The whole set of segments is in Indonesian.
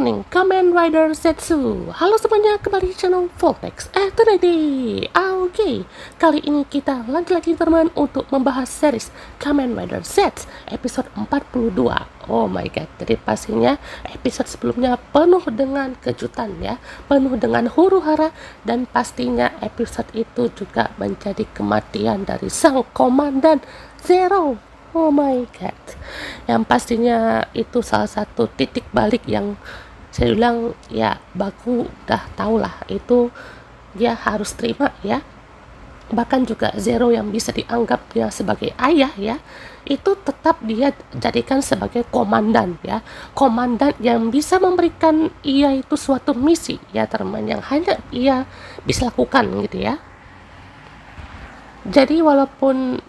morning, Kamen Rider Zetsu. Halo semuanya, kembali di channel Voltex Eternity. Oke, kali ini kita lagi-lagi teman untuk membahas series Kamen Rider Z episode 42. Oh my god, jadi pastinya episode sebelumnya penuh dengan kejutan ya, penuh dengan huru-hara, dan pastinya episode itu juga menjadi kematian dari sang komandan Zero. Oh my god, yang pastinya itu salah satu titik balik yang saya bilang ya Baku udah tau lah itu dia harus terima ya. Bahkan juga Zero yang bisa dianggap dia sebagai ayah ya, itu tetap dia jadikan sebagai komandan ya, komandan yang bisa memberikan ia itu suatu misi ya teman, yang hanya ia bisa lakukan gitu ya. Jadi walaupun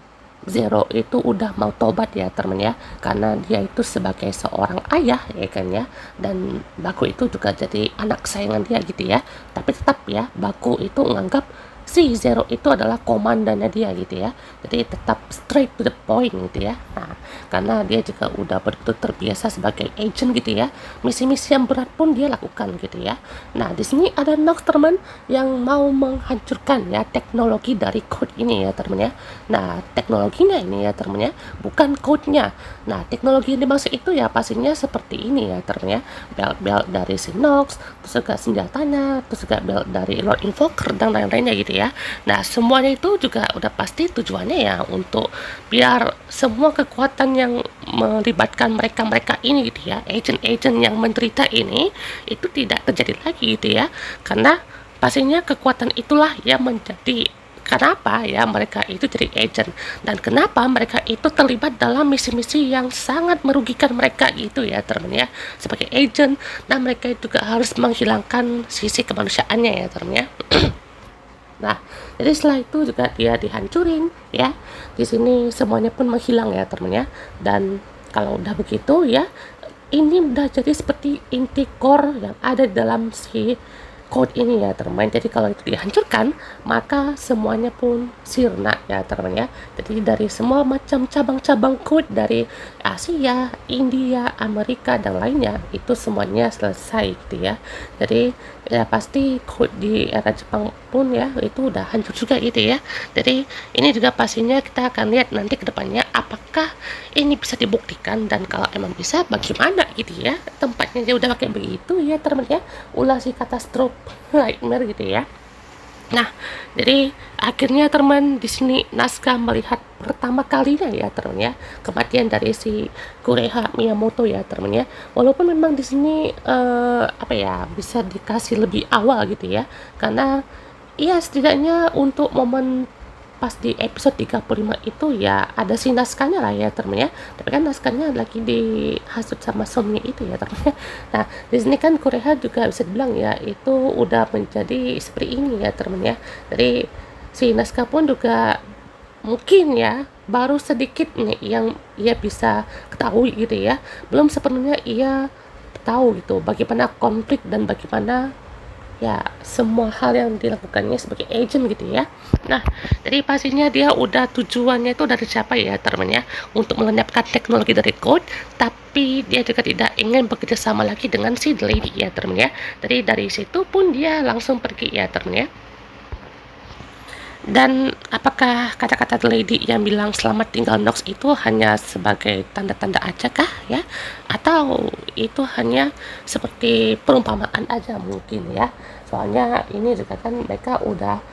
Zero itu udah mau tobat ya teman ya, karena dia itu sebagai seorang ayah ya kan ya, dan Baku itu juga jadi anak kesayangan dia gitu ya, tapi tetap ya Baku itu menganggap si Zero itu adalah komandannya dia gitu ya, jadi tetap straight to the point gitu ya. Nah, karena dia juga udah betul terbiasa sebagai agent gitu ya, misi-misi yang berat pun dia lakukan gitu ya. Nah, di sini ada Nox teman yang mau menghancurkan ya teknologi dari code ini ya teman ya. Nah, teknologinya ini ya teman ya, bukan code-nya. Nah, teknologi yang dimaksud itu ya pastinya seperti ini ya teman ya, belt-belt dari si Nox, terus juga senjatanya, terus juga belt dari Lord Invoker dan lain-lainnya gitu ya. Nah, semuanya itu juga udah pasti tujuannya ya untuk biar semua kekuatan yang melibatkan mereka-mereka ini gitu ya, agent-agent yang menderita ini, itu tidak terjadi lagi gitu ya. Karena pastinya kekuatan itulah yang menjadi kenapa ya mereka itu jadi agent, dan kenapa mereka itu terlibat dalam misi-misi yang sangat merugikan mereka gitu ya teman ya, sebagai agent, dan mereka juga harus menghilangkan sisi kemanusiaannya ya teman ya. Nah, jadi setelah itu juga dia dihancurin ya. Di sini semuanya pun menghilang ya teman ya. Dan kalau udah begitu ya, ini udah jadi seperti inti core yang ada di dalam si code ini ya teman. Jadi kalau itu dihancurkan, maka semuanya pun sirna ya teman ya. Jadi dari semua macam cabang-cabang code dari Asia, India, Amerika dan lainnya, itu semuanya selesai gitu ya. Jadi ya pasti code di era Jepang pun ya itu udah hancur juga gitu ya. Jadi ini juga pastinya kita akan lihat nanti ke depannya apakah ini bisa dibuktikan, dan kalau emang bisa bagaimana gitu ya. Tempatnya dia udah pakai begitu ya teman ya, ulah si katastrof nightmare gitu ya. Nah, jadi akhirnya teman di sini Naska melihat pertama kalinya ya teman ya kematian dari si Kureha Miyamoto ya teman ya. Walaupun memang di sini apa ya, bisa dikasih lebih awal gitu ya. Karena ya setidaknya untuk momen pas di episode 35 itu ya ada si naskahnya lah ya teman ya, tapi kan naskahnya lagi dihasut sama suaminya itu ya teman ya. Nah, di sini kan Kureha juga bisa dibilang ya itu udah menjadi seperti ini ya teman ya. Jadi si naskah pun juga mungkin ya baru sedikit nih yang ia bisa ketahui gitu ya, belum sepenuhnya ia tahu gitu bagaimana konflik dan bagaimana ya semua hal yang dilakukannya sebagai agent gitu ya. Nah, jadi pastinya dia udah tujuannya itu udah tercapai ya teman ya, untuk melenyapkan teknologi dari code, tapi dia juga tidak ingin bekerja sama lagi dengan si lady ya teman ya. Jadi dari situ pun dia langsung pergi ya teman ya. Dan apakah kata-kata lady yang bilang selamat tinggal Nox itu hanya sebagai tanda-tanda aja kah ya? Atau itu hanya seperti perumpamaan aja mungkin ya? Soalnya ini juga kan mereka udah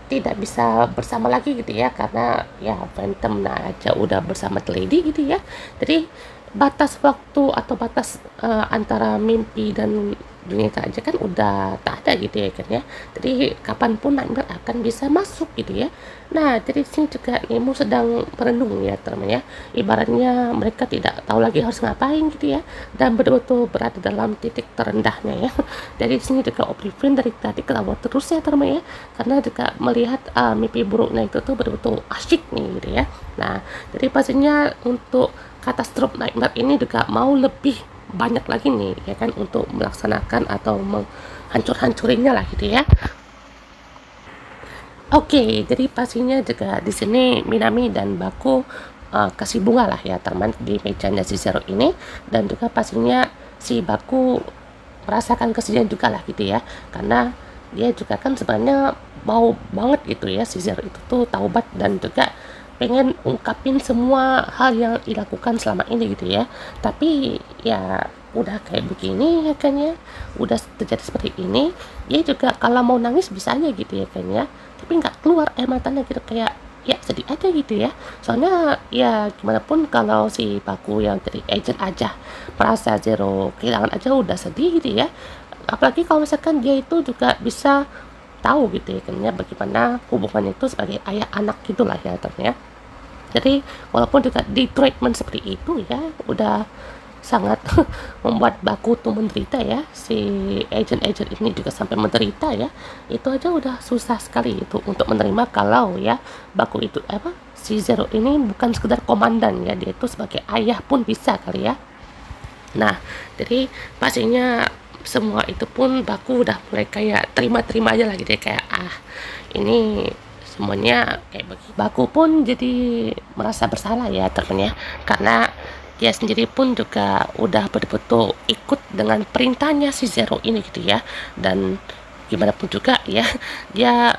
tidak bisa bersama lagi gitu ya, karena ya Phantom aja udah bersama lady gitu ya. Jadi batas waktu atau batas antara mimpi dan dunia aja kan udah tak ada gitu ya kan ya. Jadi kapanpun Nightmare akan bisa masuk gitu ya. Nah, jadi sini juga Nemo sedang merenung ya teman ya. Ibaratnya mereka tidak tahu lagi harus ngapain gitu ya, dan betul-betul berada dalam titik terendahnya ya. Dari sini juga Oblivion dari tadi ketawa terus ya teman ya, karena juga melihat mimpi buruknya itu tuh betul-betul asyik nih gitu ya. Nah, jadi pastinya untuk katastrof Nightmare ini juga mau lebih banyak lagi nih ya kan untuk melaksanakan atau menghancur-hancurinya lah gitu ya. Oke, jadi pastinya juga di sini Minami dan Baku kasih bunga lah ya teman di mejanya si Zero ini, dan juga pastinya si Baku merasakan kesedihan juga lah gitu ya, karena dia juga kan sebenarnya mau banget gitu ya si Zero itu tuh taubat dan juga pengen ungkapin semua hal yang dilakukan selama ini gitu ya, tapi ya udah kayak begini ya kan ya, udah terjadi seperti ini, dia juga kalau mau nangis bisa aja gitu ya kan ya, tapi nggak keluar air matanya gitu, kayak ya sedih aja gitu ya. Soalnya ya gimana pun kalau si Paku yang jadi agent aja merasa Zero kehilangan aja udah sedih gitu ya, apalagi kalau misalkan dia itu juga bisa tahu gitu ya kan ya bagaimana hubungannya itu sebagai ayah anak gitulah ya ternyata. Jadi walaupun juga di treatment seperti itu ya udah sangat membuat Baku tuh menderita ya, si agent-agent ini juga sampai menderita ya, itu aja udah susah sekali itu untuk menerima kalau ya Baku itu si Zero ini bukan sekedar komandan ya, dia itu sebagai ayah pun bisa kali ya. Nah, jadi pastinya semua itu pun Baku udah mulai kayak terima-terima aja lah gitu ya, kayak ini semuanya kayak bagi Baku pun jadi merasa bersalah ya temennya, karena dia sendiri pun juga udah betul-betul ikut dengan perintahnya si Zero ini gitu ya, dan gimana pun juga ya dia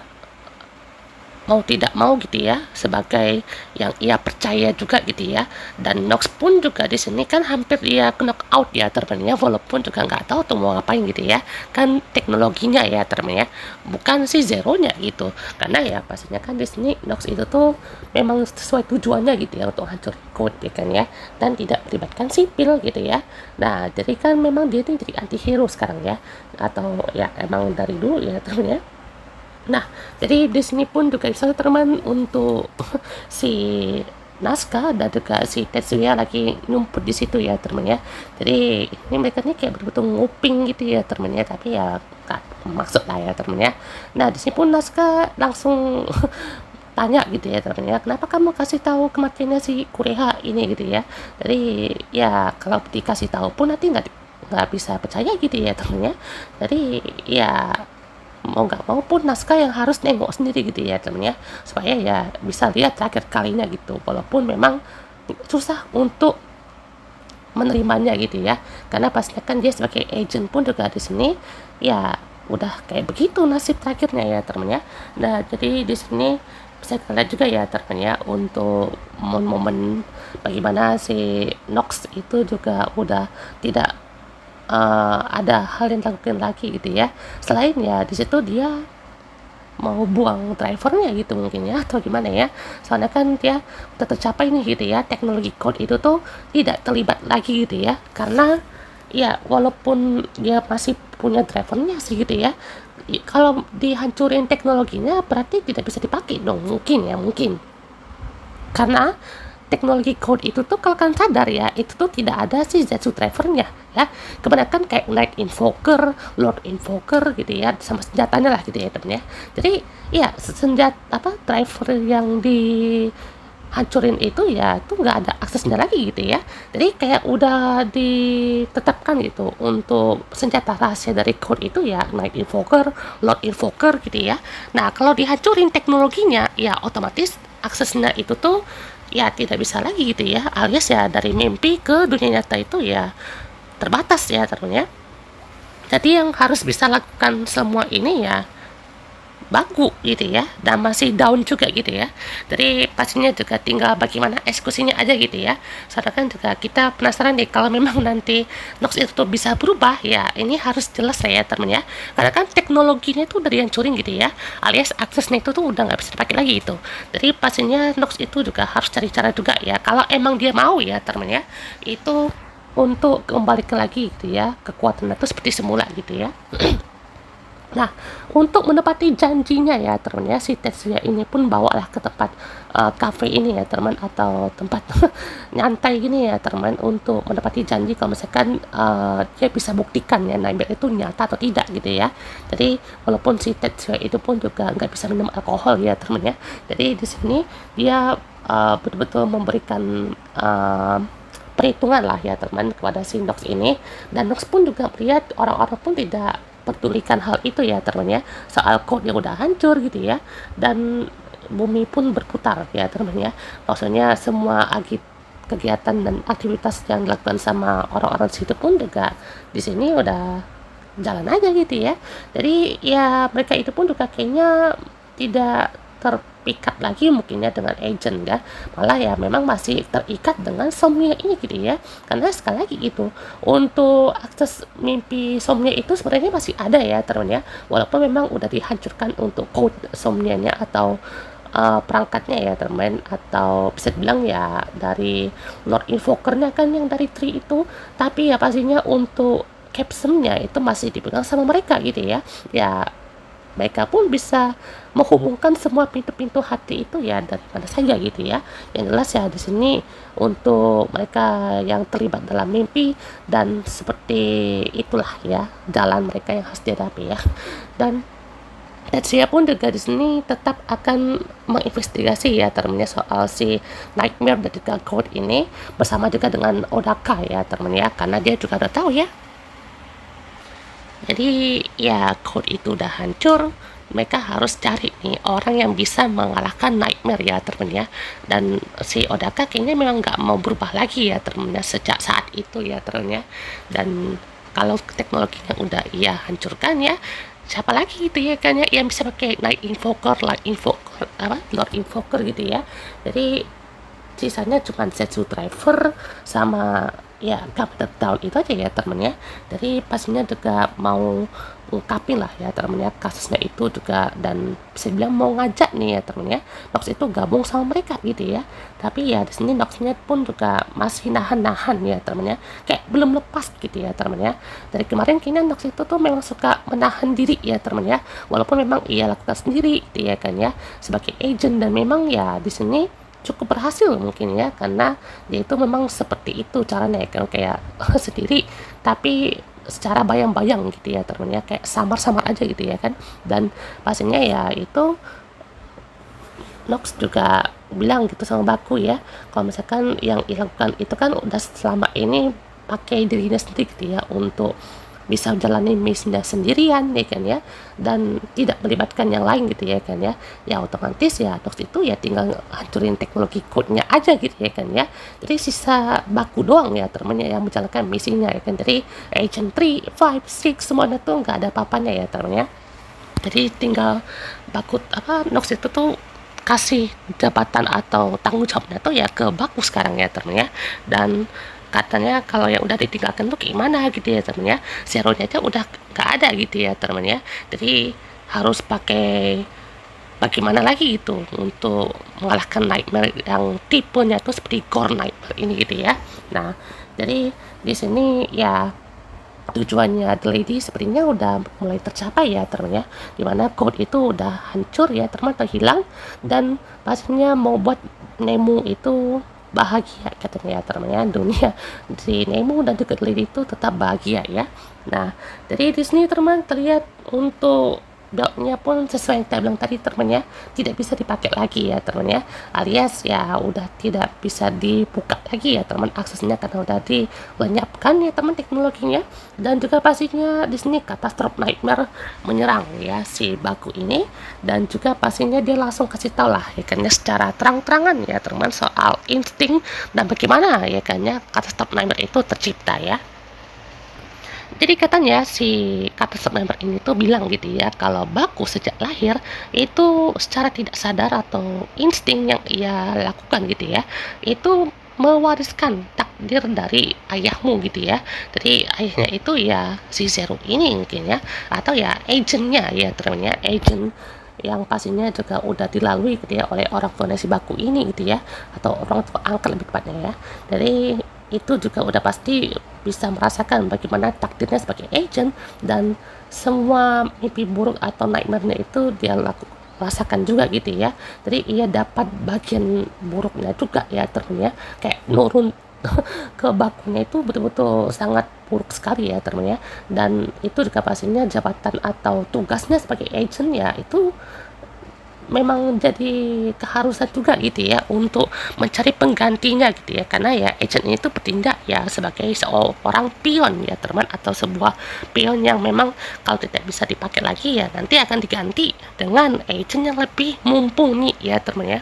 mau tidak mau gitu ya sebagai yang ia percaya juga gitu ya, dan Nox pun juga di sini kan hampir dia knock out ya temennya, walaupun juga nggak tahu tuh mau ngapain gitu ya, kan teknologinya ya temennya bukan si Zeronya gitu, karena ya pastinya kan di sini Nox itu tuh memang sesuai tujuannya gitu ya untuk hancur code ya kan ya, dan tidak melibatkan sipil gitu ya. Nah jadi kan memang dia tuh jadi anti hero sekarang ya, atau ya emang dari dulu ya temennya. Nah, jadi di sini pun juga bisa teman untuk si Naskah dan juga si Tetsuya lagi nyumput di situ ya teman ya. Jadi ini mereka nih kayak betul-betul nguping gitu ya teman ya, tapi ya gak maksud lah ya teman ya. Nah, di sini pun Naskah langsung tanya gitu ya teman ya, kenapa kamu kasih tahu kematiannya si Kureha ini gitu ya. Jadi ya kalau dikasih tahu pun nanti nggak bisa percaya gitu ya teman ya. Jadi ya mau nggak mau pun Naskah yang harus nengok sendiri gitu ya temen ya, supaya ya bisa lihat terakhir kalinya gitu, walaupun memang susah untuk menerimanya gitu ya, karena pastinya kan dia sebagai agent pun juga di sini ya udah kayak begitu nasib terakhirnya ya temen ya. Nah jadi di sini bisa kita lihat juga ya temen ya untuk momen-momen bagaimana si Nox itu juga udah tidak ada hal yang dilakukan lagi gitu ya, selain ya di situ dia mau buang drivernya gitu mungkin ya, atau gimana ya, soalnya kan dia udah tercapai nih gitu ya, teknologi code itu tuh tidak terlibat lagi gitu ya, karena ya walaupun dia masih punya drivernya sih gitu ya, kalau dihancurin teknologinya berarti tidak bisa dipakai dong, mungkin ya, mungkin karena teknologi code itu tuh kalau kalian sadar ya, itu tuh tidak ada si Zetsu drivernya ya, kebanyakan kayak Night Invoker, Lord Invoker gitu ya, sama senjatanya lah gitu ya temen ya. Jadi ya senjata driver yang dihancurin itu ya tuh nggak ada aksesnya lagi gitu ya, jadi kayak udah ditetapkan gitu untuk senjata rahasia dari code itu ya Night Invoker, Lord Invoker gitu ya. Nah kalau dihancurin teknologinya ya otomatis aksesnya itu tuh ya tidak bisa lagi gitu ya, alias ya dari mimpi ke dunia nyata itu ya terbatas ya ternyata. Jadi yang harus bisa lakukan semua ini ya Baku gitu ya, dan masih down juga gitu ya, jadi pastinya juga tinggal bagaimana eksekusinya aja gitu ya. Soalnya kan juga kita penasaran deh kalau memang nanti Nox itu tuh bisa berubah ya, ini harus jelas ya temen ya, karena kan teknologinya itu udah dihancurin gitu ya, alias aksesnya itu tuh udah nggak bisa dipakai lagi itu. Jadi pastinya Nox itu juga harus cari cara juga ya, kalau emang dia mau ya temen ya, itu untuk kembalikan lagi gitu ya kekuatannya itu seperti semula gitu ya. Nah, untuk menepati janjinya ya teman ya, si Tetsuya ini pun bawalah ke tempat cafe ini ya teman, atau tempat nyantai gini ya teman, untuk menepati janji kalau misalkan dia bisa buktikan ya Nightmare itu nyata atau tidak gitu ya. Jadi walaupun si Tetsuya itu pun juga nggak bisa minum alkohol ya teman ya, jadi di sini dia betul-betul memberikan perhitungan lah ya teman kepada si Nox ini, dan Nox pun juga melihat orang-orang pun tidak pedulikan hal itu ya teman ya, soal code yang udah hancur gitu ya, dan bumi pun berputar ya teman ya, maksudnya semua kegiatan dan aktivitas yang dilakukan sama orang-orang situ pun juga di sini udah jalan aja gitu ya. Jadi ya mereka itu pun juga kayaknya tidak terpikat lagi mungkin ya dengan agent ya, malah ya memang masih terikat dengan somnia ini gitu ya. Karena sekali lagi gitu, untuk akses mimpi somnia itu sebenarnya masih ada ya teman ya, walaupun memang udah dihancurkan untuk code somnianya atau perangkatnya ya teman, atau bisa bilang ya dari Lord Invokernya kan yang dari Tree itu, tapi ya pastinya untuk captionnya itu masih dipegang sama mereka gitu ya. Ya mereka pun bisa menghubungkan semua pintu-pintu hati itu ya dari mana saja gitu ya. Yang jelas ya di sini untuk mereka yang terlibat dalam mimpi, dan seperti itulah ya jalan mereka yang harus dihadapi ya. Dan saya pun juga di sini tetap akan menginvestigasi ya temennya soal si Nightmare dan juga Code ini, bersama juga dengan Odaka ya temennya, karena dia juga udah tahu ya. Jadi ya Code itu udah hancur, mereka harus cari nih orang yang bisa mengalahkan Nightmare ya temennya. Dan si Odaka kayaknya memang nggak mau berubah lagi ya temennya sejak saat itu ya temennya. Dan kalau teknologinya udah ia hancurkan ya, siapa lagi gitu ya kan ya yang bisa pakai Night Invoker, Light Invoker, apa Lord Invoker gitu ya. Jadi sisanya cuma Zetsu Driver sama ya Captain Down itu aja ya temennya. Jadi pastinya juga mau ungkapin lah ya temennya kasusnya itu juga, dan bisa bilang mau ngajak nih ya temennya Nox itu gabung sama mereka gitu ya. Tapi ya di sini Noxnya pun juga masih nahan-nahan ya temennya, kayak belum lepas gitu ya temennya. Dari kemarin kayaknya Nox itu tuh memang suka menahan diri ya temennya, walaupun memang ia lakukan sendiri gitu ya kan ya sebagai agent, dan memang ya di sini cukup berhasil mungkin ya, karena dia itu memang seperti itu caranya ya kan, kayak sendiri tapi secara bayang-bayang gitu ya temennya, kayak samar-samar aja gitu ya kan. Dan pastinya ya itu Nox juga bilang gitu sama Baku ya, kalau misalkan yang dilakukan itu kan udah selama ini pakai dirinya sendiri gitu ya untuk bisa menjalani misinya sendirian ya kan ya, dan tidak melibatkan yang lain gitu ya kan ya. Ya otomatis ya Nox itu ya tinggal hancurin teknologi code-nya aja gitu ya kan ya. Jadi sisa Baku doang ya temennya yang menjalankan misinya ya kan. Jadi Agent 3, 5, 6 semuanya tuh nggak ada apa-apanya ya temennya. Jadi tinggal Baku apa Nox itu tuh kasih jabatan atau tanggung jawabnya tuh ya ke Baku sekarang ya temennya. Dan katanya kalau yang udah ditinggalkan tuh gimana gitu ya temennya, Zero-nya aja udah gak ada gitu ya temennya. Jadi harus pakai bagaimana lagi gitu untuk mengalahkan Nightmare yang tipenya tuh seperti Gore Nightmare ini gitu ya. Nah jadi di sini ya tujuannya The Lady sepertinya udah mulai tercapai ya temennya, dimana code itu udah hancur ya teman, terhilang, dan pastinya mau buat Nemu itu bahagia katanya ya temennya, dunia si Nemu dan juga The Lady itu tetap bahagia ya. Nah dari di sini teman terlihat untuk beltnya pun sesuai yang kita bilang tadi temennya tidak bisa dipakai lagi ya temennya, alias ya udah tidak bisa dibuka lagi ya teman aksesnya karena udah dilenyapkan ya teman teknologinya. Dan juga pastinya di sini Catastrophe Nightmare menyerang ya si Baku ini, dan juga pastinya dia langsung kasih tau lah ya kan ya secara terang-terangan ya teman soal insting dan bagaimana ya kan ya Catastrophe Nightmare itu tercipta ya. Jadi katanya si Catastrophe Nightmare ini tuh bilang gitu ya, kalau Baku sejak lahir itu secara tidak sadar atau insting yang ia lakukan gitu ya, itu mewariskan takdir dari ayahmu gitu ya. Jadi ayahnya itu ya si Zero ini mungkin ya, atau ya agentnya ya terusnya agent yang pastinya juga udah dilalui gitu ya oleh orang tua si Baku ini gitu ya, atau orang tua angkat lebih tepatnya ya. Jadi itu juga udah pasti bisa merasakan bagaimana takdirnya sebagai agent, dan semua mimpi buruk atau nightmare-nya itu dia rasakan juga gitu ya. Jadi ia dapat bagian buruknya juga ya terusnya, kayak nurun ke Bakunya itu betul-betul sangat buruk sekali ya terusnya. Dan itu juga pastinya jabatan atau tugasnya sebagai agent ya itu memang jadi keharusan juga gitu ya untuk mencari penggantinya gitu ya, karena ya agent ini tuh bertindak ya sebagai seorang pion ya teman, atau sebuah pion yang memang kalau tidak bisa dipakai lagi ya nanti akan diganti dengan agent yang lebih mumpuni ya teman ya.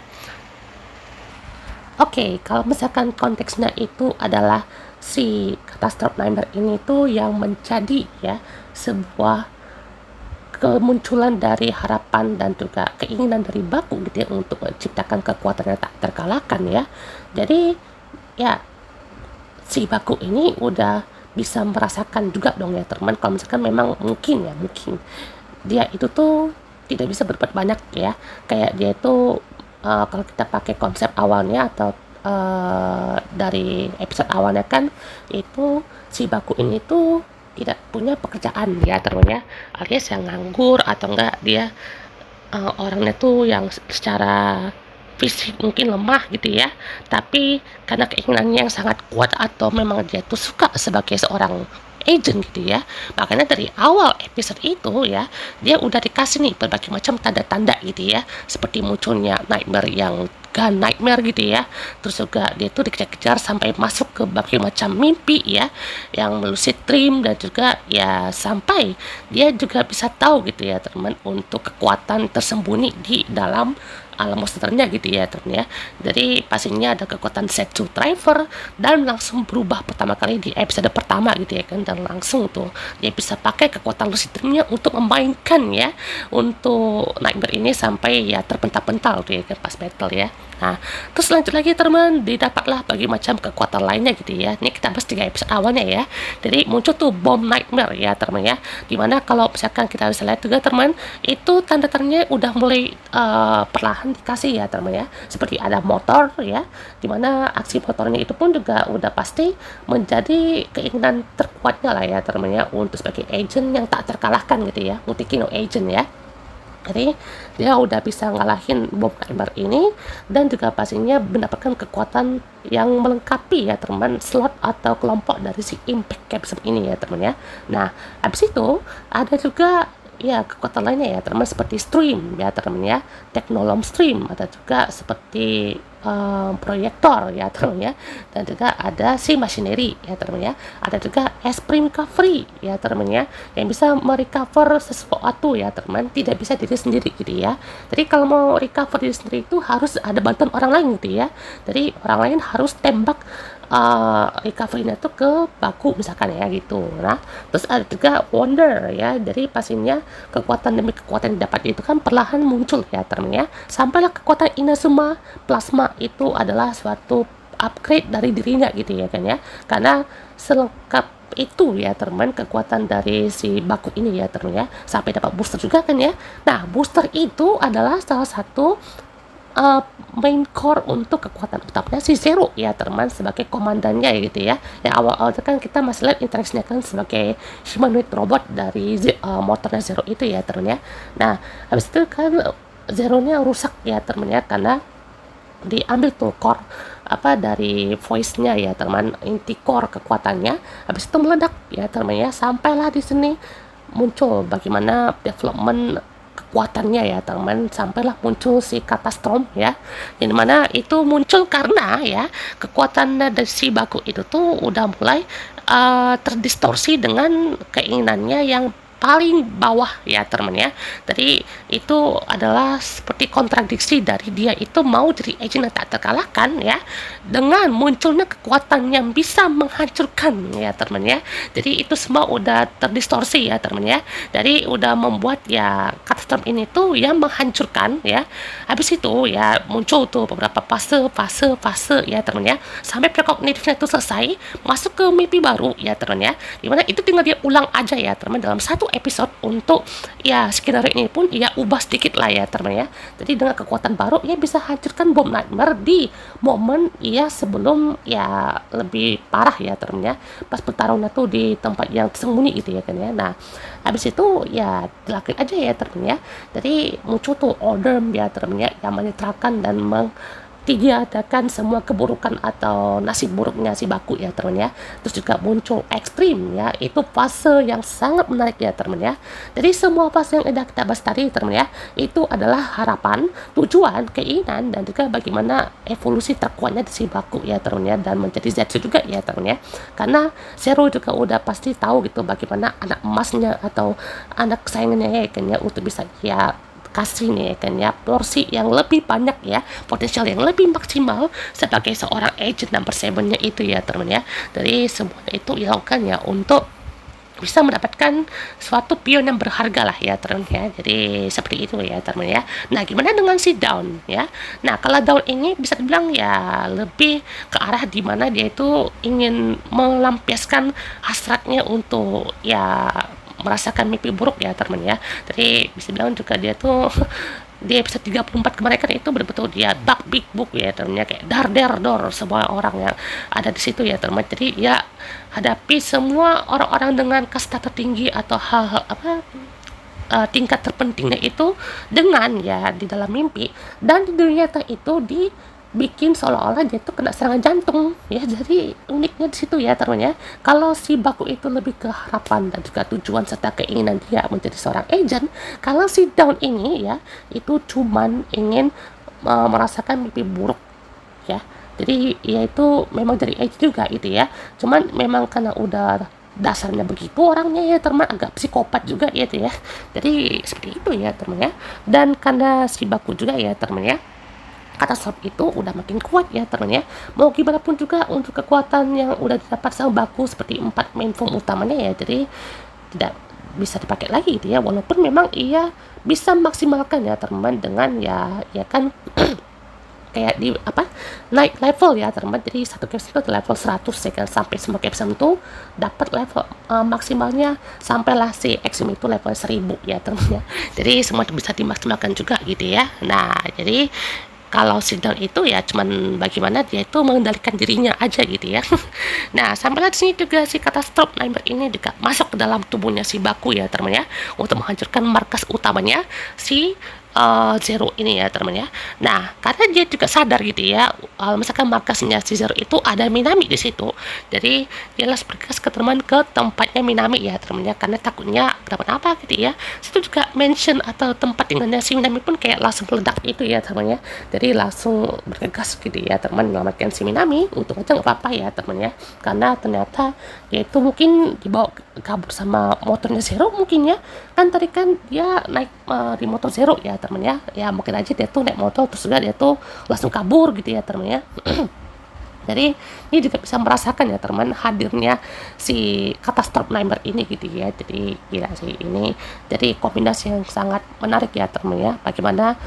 Oke, kalau misalkan konteksnya itu adalah si Catastrophe Nightmare ini tuh yang menjadi ya sebuah kemunculan dari harapan dan juga keinginan dari Baku gitu ya untuk menciptakan kekuatan yang tak terkalahkan ya. Jadi ya si Baku ini udah bisa merasakan juga dong ya teman, kalau misalkan memang mungkin dia itu tuh tidak bisa berbuat banyak ya, kayak dia itu kalau kita pakai konsep awalnya atau dari episode awalnya kan itu si Baku ini tuh tidak punya pekerjaan ya teman ya, alias yang nganggur atau enggak dia orangnya tuh yang secara fisik mungkin lemah gitu ya, tapi karena keinginannya yang sangat kuat atau memang dia tuh suka sebagai seorang agent gitu ya, makanya dari awal episode itu ya dia udah dikasih nih berbagai macam tanda-tanda gitu ya, seperti munculnya nightmare yang gun nightmare gitu ya, terus juga dia tuh dikejar-kejar sampai masuk ke berbagai macam mimpi ya, yang lucid dream, dan juga ya sampai dia juga bisa tahu gitu ya teman untuk kekuatan tersembunyi di dalam alam monsternya gitu ya teman ya. Jadi pastinya ada kekuatan Setsu Driver dan langsung berubah pertama kali di episode pertama gitu ya kan, dan langsung tuh dia bisa pakai kekuatan lucid dreamnya untuk memainkan ya untuk nightmare ini sampai ya terpental-pental tuh ya kan pas battle ya. Nah, terus lanjut lagi teman, didapatlah bagi macam kekuatan lainnya gitu ya. Ini kita bahas 3 episode awalnya ya. Jadi muncul tuh bom nightmare ya teman ya. Dimana kalau misalkan kita bisa lihat juga teman, itu tanda-tandanya udah mulai perlahan dikasih ya teman ya. Seperti ada motor ya, dimana aksi motornya itu pun juga udah pasti menjadi keinginan terkuatnya lah ya teman ya, untuk sebagai agent yang tak terkalahkan gitu ya, Mutikino agent ya. Jadi dia udah bisa ngalahin bom nightmare ini, dan juga pastinya mendapatkan kekuatan yang melengkapi ya teman, slot atau kelompok dari si Impact Capsule ini ya teman ya. Nah, habis itu ada juga ya kekuatan lainnya ya teman, seperti stream ya teman ya, teknolom stream, ada juga seperti proyektor ya teman ya, dan juga ada si machinery ya teman ya, ada juga esprim recovery ya teman ya, yang bisa merecover sesuatu ya teman, tidak bisa diri sendiri gitu ya. Jadi kalau mau recover diri sendiri itu harus ada bantuan orang lain gitu ya, jadi orang lain harus tembak recovery-nya tuh ke Baku misalkan ya gitu. Nah, terus ada juga wonder ya, jadi pastinya kekuatan demi kekuatan yang didapat itu kan perlahan muncul ya teman ya, sampailah kekuatan Inazuma Plasma itu adalah suatu upgrade dari dirinya gitu ya kan ya, karena selengkap itu ya teman kekuatan dari si Baku ini ya teman ya, sampai dapat booster juga kan ya. Nah, booster itu adalah salah satu main core untuk kekuatan utamanya si Zero ya teman, sebagai komandannya ya gitu ya. Yang awal-awal kan kita masih lihat interaksinya kan sebagai humanoid robot dari motornya Zero itu ya teman ya. Nah, habis itu kan Zero-nya rusak ya teman ya, karena diambil tuh core apa dari voice-nya ya teman, inti core kekuatannya, habis itu meledak ya teman ya. Sampailah di sini muncul bagaimana development kekuatannya ya teman, sampailah muncul si Catastrophe ya, yang dimana itu muncul karena ya kekuatan dari si Baku itu tuh udah mulai terdistorsi dengan keinginannya yang paling bawah ya teman ya. Jadi itu adalah seperti kontradiksi dari dia itu mau jadi agent yang tak terkalahkan ya, dengan munculnya kekuatan yang bisa menghancurkan ya teman ya. Jadi itu semua udah terdistorsi ya teman ya. Jadi udah membuat ya Catastrophe ini tuh yang menghancurkan ya. Habis itu ya muncul tuh beberapa fase ya teman ya, sampai prekognitifnya itu selesai, masuk ke mimpi baru ya teman ya, dimana itu tinggal dia ulang aja ya teman dalam satu episode, untuk ya skenario ini pun ya ubah sedikit lah ya teman ya. Jadi dengan kekuatan baru ya bisa hancurkan bom nightmare di momen ya sebelum ya lebih parah ya teman ya, pas bertarungnya tuh di tempat yang tersembunyi gitu ya kan ya. Nah, habis itu ya dilakukan aja ya teman ya. Jadi muncul tuh order ya teman ya, yang menetralkan dan tiadakan semua keburukan atau nasib buruknya si Baku ya teman ya. Terus juga muncul ekstrim ya, itu fase yang sangat menarik ya teman ya. Jadi semua fase yang udah kita bahas tadi teman ya, itu adalah harapan, tujuan, keinginan, dan juga bagaimana evolusi terkuatnya si Baku ya teman ya, dan menjadi Zetsu juga ya teman ya. Karena Zero juga udah pasti tahu gitu bagaimana anak emasnya atau anak kesayangannya ya kan ya, untuk bisa ya kasih nih ya kan ya, porsi yang lebih banyak ya, potensial yang lebih maksimal sebagai seorang agent number 7-nya itu ya teman ya. Jadi semuanya itu dilakukan ya untuk bisa mendapatkan suatu pion yang berharga lah ya teman ya. Jadi seperti itu ya teman ya. Nah gimana dengan si down ya? Nah kalau down ini bisa dibilang ya lebih ke arah dimana dia itu ingin melampiaskan hasratnya untuk ya merasakan mimpi buruk ya teman ya. Jadi bisa bilang juga dia tuh di episode 34 kemarin kan itu betul-betul dia bug big book ya temennya, kayak dar der dor semua orang yang ada di situ ya teman. Jadi ya hadapi semua orang-orang dengan kasta tertinggi atau hal-hal tingkat terpentingnya itu dengan ya di dalam mimpi, dan di dunia nyata itu dibikin seolah-olah dia tuh kena serangan jantung ya. Jadi uniknya di situ ya teman ya. Kalau si Baku itu lebih ke harapan dan juga tujuan serta keinginan dia menjadi seorang agent, kalau si Down ini ya itu cuman ingin merasakan mimpi buruk ya. Jadi ya itu memang dari agent juga gitu ya, cuman memang karena udah dasarnya begitu orangnya ya teman, agak psikopat juga gitu ya. Jadi seperti itu ya teman ya. Dan karena si Baku juga ya teman ya, kata swap itu udah makin kuat ya teman ya. Mau gimana pun juga untuk kekuatan yang udah didapat sama Baku seperti 4 main form utamanya ya, jadi tidak bisa dipakai lagi gitu ya. Walaupun memang ia bisa maksimalkan ya teman dengan ya kan kayak di naik level ya teman. Jadi satu capsule itu level 100 ya kan, sampai semua capsule itu dapat level maksimalnya sampailah si Exim itu level 1000 ya teman ya. Jadi semua itu bisa dimaksimalkan juga gitu ya. Nah jadi kalau si Down itu ya cuman bagaimana dia itu mengendalikan dirinya aja gitu ya. Nah sampai di sini juga si kata stop number ini juga masuk ke dalam tubuhnya si Baku ya teman ya, untuk menghancurkan markas utamanya si Zero ini ya teman ya. Nah karena dia juga sadar gitu ya, misalkan markasnya si Zero itu ada Minami di situ, jadi dia langsung bergegas ke teman ke tempatnya Minami ya teman ya, karena takutnya kenapa-napa gitu ya. Situ juga mention atau tempat tinggalnya si Minami pun kayak langsung meledak itu ya teman ya. Jadi langsung bergegas gitu ya teman menyelamatkan si Minami. Untung aja nggak apa-apa ya teman ya, karena ternyata dia itu mungkin dibawa kabur sama motornya Zero mungkin ya. Kan tadi kan dia naik di motor Zero ya teman ya. Ya mungkin aja dia tuh naik motor terus juga dia tuh langsung kabur gitu ya teman ya. Jadi ini juga bisa merasakan ya teman hadirnya si kata stop number ini gitu ya. Jadi gila sih ini, jadi kombinasi yang sangat menarik ya teman ya, bagaimana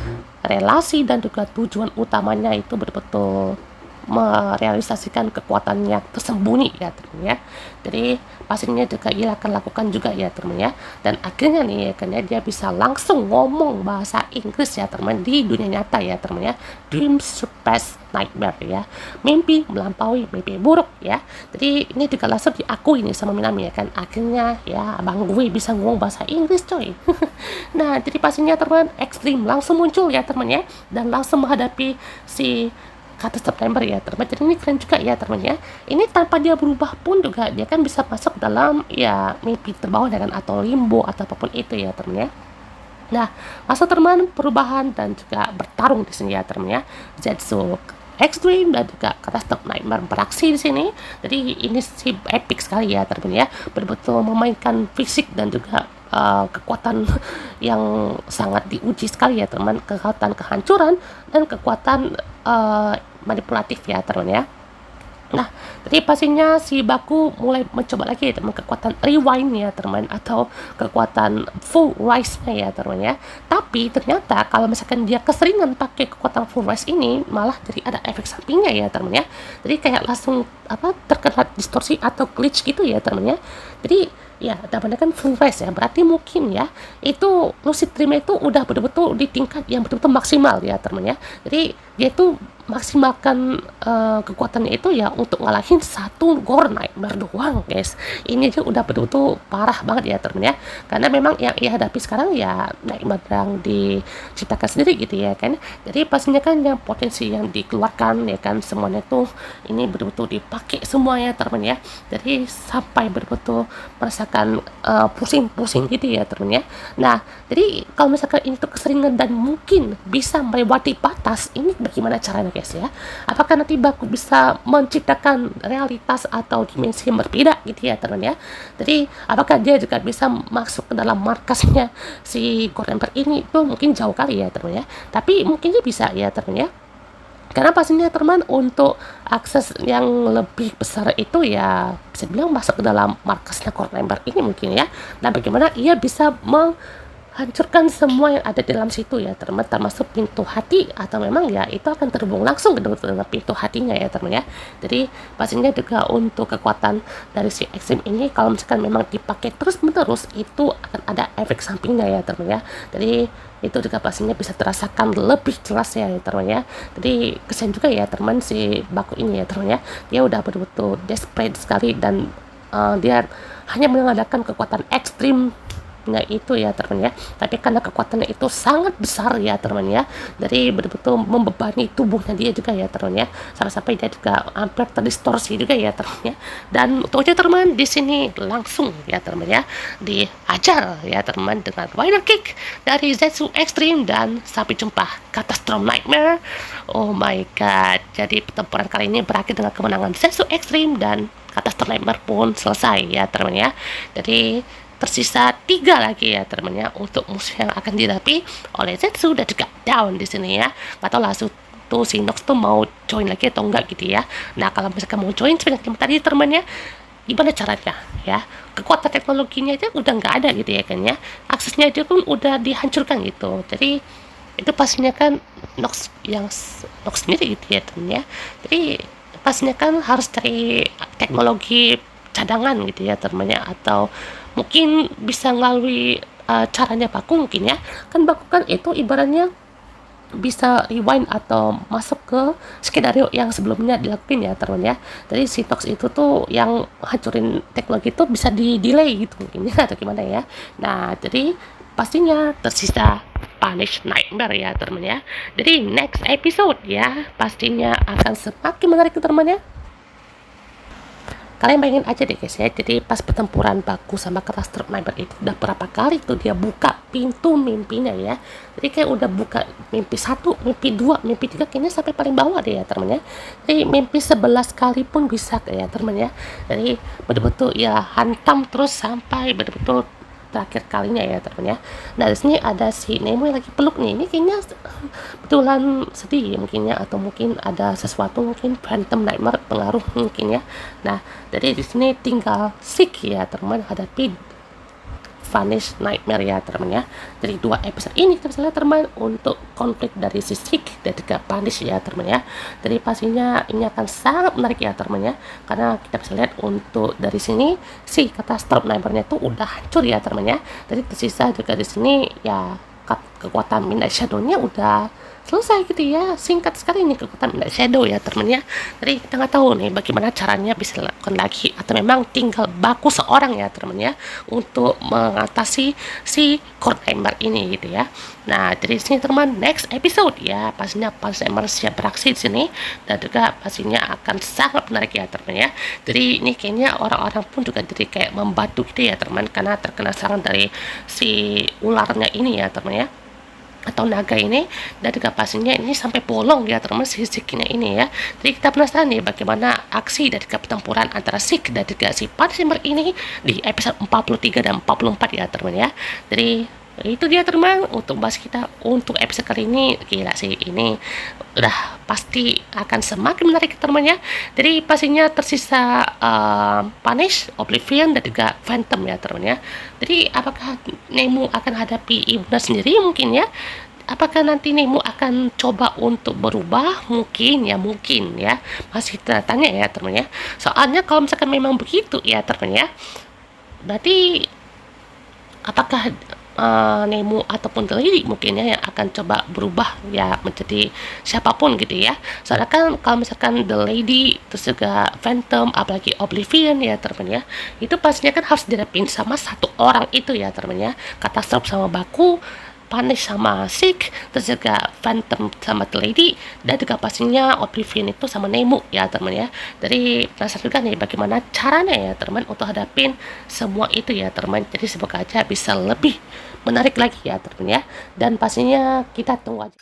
relasi dan juga tujuan utamanya itu betul-betul merealisasikan kekuatan yang tersembunyi ya teman ya. Jadi pastinya juga ia akan lakukan juga ya teman ya. Dan akhirnya nih ya kan ya, dia bisa langsung ngomong bahasa Inggris ya teman di dunia nyata ya teman ya. Dream surpass nightmare ya, mimpi melampaui mimpi buruk ya. Jadi ini juga langsung diakui nih sama Minami ya kan, akhirnya ya abang gue bisa ngomong bahasa Inggris coy. Nah jadi pastinya teman ekstrim langsung muncul ya teman ya, dan langsung menghadapi si kata September ya teman. Jadi ini keren juga ya teman ya. Ini tanpa dia berubah pun juga dia kan bisa masuk dalam ya mimpi terbawah dengan atau limbo atau apapun itu ya teman ya. Nah masa teman perubahan dan juga bertarung di sini ya teman ya. Zetsu Extreme dan juga kata Stop Nightmare beraksi di sini. Jadi ini sih epic sekali ya teman ya. Betul-betul memainkan fisik dan juga kekuatan yang sangat diuji sekali ya teman, kekuatan kehancuran dan kekuatan manipulatif ya teman ya. Nah, jadi pastinya si Baku mulai mencoba lagi ya teman kekuatan rewind ya teman, atau kekuatan full rise-nya ya teman ya. Tapi ternyata kalau misalkan dia keseringan pakai kekuatan full rise ini, malah jadi ada efek sampingnya ya teman ya. Jadi kayak langsung terkena distorsi atau glitch gitu ya teman ya. Jadi ya namanya kan full rise ya, berarti mungkin ya itu lucid dream itu udah betul-betul di tingkat yang betul-betul maksimal ya teman ya. Jadi dia itu maksimalkan kekuatannya itu ya untuk ngalahin satu Gore Nightmare doang guys. Ini aja udah betul-betul parah banget ya teman ya, karena memang yang ia hadapi sekarang ya Nightmare yang diciptakan sendiri gitu ya kan. Jadi pastinya kan yang potensi yang dikeluarkan ya kan, semuanya tuh ini betul-betul dipakai semuanya teman ya. Jadi sampai betul-betul merasakan misalkan pusing-pusing gitu ya teman ya. Nah, jadi kalau misalkan ini tuh keseringan dan mungkin bisa melewati batas, ini bagaimana caranya guys ya? Apakah nanti baku bisa menciptakan realitas atau dimensi yang berbeda gitu ya teman ya? Jadi apakah dia juga bisa masuk ke dalam markasnya si Gorember ini? Itu mungkin jauh kali ya teman ya. Tapi mungkin dia bisa ya teman ya. Karena pastinya teman untuk akses yang lebih besar itu ya bisa bilang masuk ke dalam markasnya Gorember ini mungkin ya. Nah, bagaimana ia bisa hancurkan semua yang ada di dalam situ ya teman, termasuk pintu hati, atau memang ya itu akan terhubung langsung dengan pintu hatinya ya teman ya. Jadi pastinya juga untuk kekuatan dari si ekstrim ini kalau misalkan memang dipakai terus menerus itu akan ada efek sampingnya ya teman ya. Jadi itu juga pastinya bisa terasakan lebih jelas ya teman ya. Jadi kesian juga ya teman si Baku ini ya teman ya, dia udah betul-betul desperate sekali dan dia hanya mengandalkan kekuatan ekstrim itu ya teman ya, tapi karena kekuatannya itu sangat besar ya teman ya, jadi betul-betul membebani tubuhnya dia juga ya teman ya, sampai-sampai dia juga hampir terdistorsi juga ya teman ya. Dan untuknya teman di sini langsung ya teman ya diajar ya teman dengan Rider Kick dari Zetsu Extreme, dan sampai jumpa Catastrophe Nightmare. Oh my god, jadi pertempuran kali ini berakhir dengan kemenangan Zetsu Extreme dan Catastrophe Nightmare pun selesai ya teman ya. Jadi tersisa 3 lagi ya teman-teman untuk musuh yang akan dihadapi oleh Zetsu dan juga Down di sini ya. Nggak tahu lah tuh si Nox tuh mau join lagi atau enggak gitu ya. Nah, kalau misalkan mau join seperti yang tadi teman-teman ya, gimana caranya ya? Kekuatan teknologinya itu udah nggak ada gitu ya kan ya. Aksesnya itu pun udah dihancurkan gitu. Jadi itu pastinya kan Nox sendiri gitu ya teman ya. Jadi pastinya kan harus cari teknologi cadangan gitu ya teman-teman, atau mungkin bisa melalui caranya Baku mungkin ya. Kan Baku kan itu ibaratnya bisa rewind atau masuk ke skenario yang sebelumnya dilakuin ya teman ya. Jadi si Tox itu tuh yang hancurin teknologi itu bisa di delay gitu mungkin ya, atau gimana ya. Nah, jadi pastinya tersisa Punish Nightmare ya teman ya. Jadi next episode ya pastinya akan semakin menarik teman ya. Kalian bayangin aja deh guys ya, jadi pas pertempuran Baku sama Catastrophe Nightmare itu udah berapa kali tuh dia buka pintu mimpinya ya. Jadi kayak udah buka mimpi 1, mimpi 2, mimpi 3, kayaknya sampai paling bawah deh ya teman ya. Jadi mimpi 11 kali pun bisa ya teman ya. Jadi betul-betul ya hantam terus sampai betul-betul terakhir kalinya ya teman ya. Nah, di sini ada si Nemo yang lagi peluk nih. Ini kayaknya betulan sedih mungkin ya, atau mungkin ada sesuatu, mungkin Phantom Nightmare pengaruh mungkin ya. Nah, jadi di sini tinggal Sick ya teman hadapi Vanish Nightmare ya teman ya. Jadi 2 episode ini kita bisa lihat teman untuk konflik dari si Sick dan juga Vanish ya teman ya. Jadi pastinya ini akan sangat menarik ya teman ya, karena kita bisa lihat untuk dari sini si Catastrophe Nightmare-nya itu udah hancur ya teman ya. Jadi tersisa juga di sini ya kekuatan Midnight Shadow-nya udah selesai gitu ya. Singkat sekali nih kekuatan Midnight Shadow ya teman ya. Jadi kita nggak tahu nih bagaimana caranya bisa dilakukan lagi, atau memang tinggal Baku seorang ya teman ya untuk mengatasi si Gorember ini gitu ya. Nah, dari sini teman next episode ya pastinya Gorember siap beraksi di sini, dan juga pastinya akan sangat menarik ya teman ya. Jadi ini kayaknya orang-orang pun juga jadi kayak membantu gitu ya teman, karena terkena serangan dari si ularnya ini ya teman ya, atau naga ini, dan juga pastinya ini sampai bolong ya teman si Sick-nya ini ya. Jadi kita penasaran nih bagaimana aksi dari pertempuran antara Sick dan juga si Punisher ini di episode 43 dan 44 ya teman ya. Jadi itu dia teman untuk bahas kita untuk episode kali ini. Gila sih, ini udah pasti akan semakin menarik teman ya. Jadi pastinya tersisa Punish, Oblivion, dan juga Phantom ya teman ya. Jadi apakah Nemo akan hadapi ibunya sendiri mungkin ya? Apakah nanti Nemo akan coba untuk berubah? Mungkin ya, masih tanya ya teman ya. Soalnya kalau misalkan memang begitu ya teman ya, berarti apakah Nemo ataupun Lily mungkin ya yang akan coba berubah ya menjadi siapapun gitu ya. Soalnya kan kalau misalkan The Lady terus juga Phantom apalagi Oblivion ya teman ya, itu pastinya kan harus dihadapin sama satu orang itu ya teman ya. Catastrophe sama Baku Punish sama Sick, terus juga Phantom sama The Lady, dan juga pastinya Oblivion itu sama Nemu ya teman ya. Jadi penasaran juga nih bagaimana caranya ya teman untuk hadapin semua itu ya teman. Jadi semoga aja bisa lebih menarik lagi ya teman ya. Dan pastinya kita tunggu aja.